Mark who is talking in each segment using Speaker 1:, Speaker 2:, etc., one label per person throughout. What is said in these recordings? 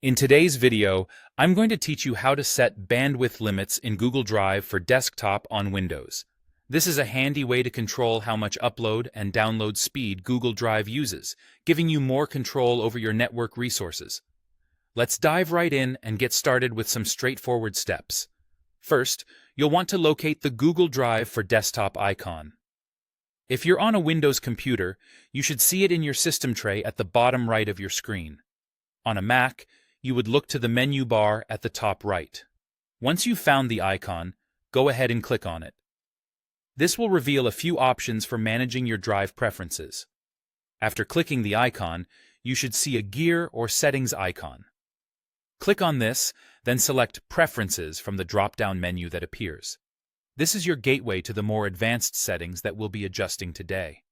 Speaker 1: In today's video, I'm going to teach you how to set bandwidth limits in Google Drive for desktop on Windows. This is a handy way to control how much upload and download speed Google Drive uses, giving you more control over your network resources. Let's dive right in and get started with some straightforward steps. First, you'll want to locate the Google Drive for desktop icon. If you're on a Windows computer, you should see it in your system tray at the bottom right of your screen. On a Mac, you would look to the menu bar at the top right. Once you've found the icon, go ahead and click on it. This will reveal a few options for managing your drive preferences. After clicking the icon, you should see a gear or settings icon. Click on this, then select Preferences from the drop-down menu that appears. This is your gateway to the more advanced settings that we'll be adjusting today.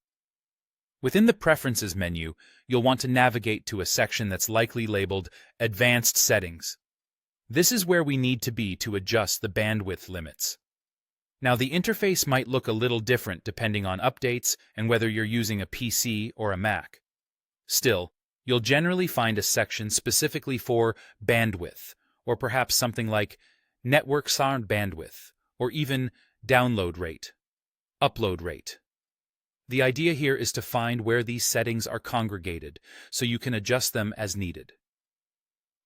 Speaker 1: Within the Preferences menu, you'll want to navigate to a section that's likely labeled Advanced Settings. This is where we need to be to adjust the bandwidth limits. Now, the interface might look a little different depending on updates and whether you're using a PC or a Mac. Still, you'll generally find a section specifically for bandwidth, or perhaps something like network sound bandwidth, or even download rate, upload rate. The idea here is to find where these settings are congregated, so you can adjust them as needed.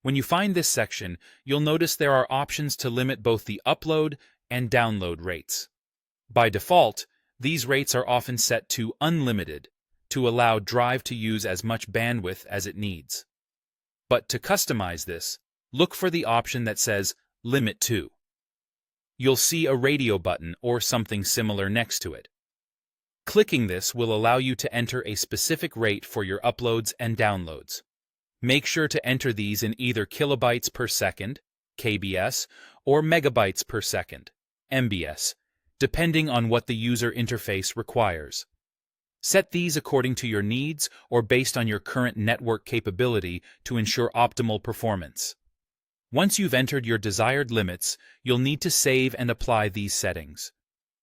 Speaker 1: When you find this section, you'll notice there are options to limit both the upload and download rates. By default, these rates are often set to unlimited, to allow Drive to use as much bandwidth as it needs. But to customize this, look for the option that says Limit To. You'll see a radio button or something similar next to it. Clicking this will allow you to enter a specific rate for your uploads and downloads. Make sure to enter these in either kilobytes per second, KBS, or megabytes per second, MBS, depending on what the user interface requires. Set these according to your needs or based on your current network capability to ensure optimal performance. Once you've entered your desired limits, you'll need to save and apply these settings.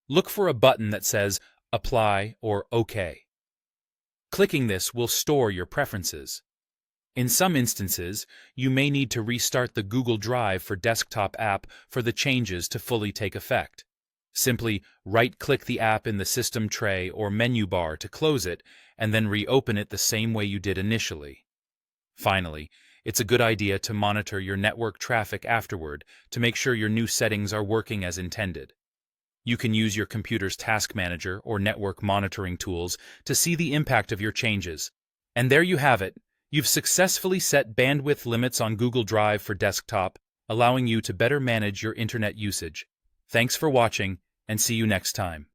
Speaker 1: Look for a button that says Apply or OK. Clicking this will store your preferences. In some instances, you may need to restart the Google Drive for Desktop app for the changes to fully take effect. Simply right-click the app in the system tray or menu bar to close it, and then reopen it the same way you did initially. Finally, it's a good idea to monitor your network traffic afterward to make sure your new settings are working as intended. You can use your computer's task manager or network monitoring tools to see the impact of your changes. And there you have it. You've successfully set bandwidth limits on Google Drive for desktop, allowing you to better manage your internet usage. Thanks for watching, and see you next time.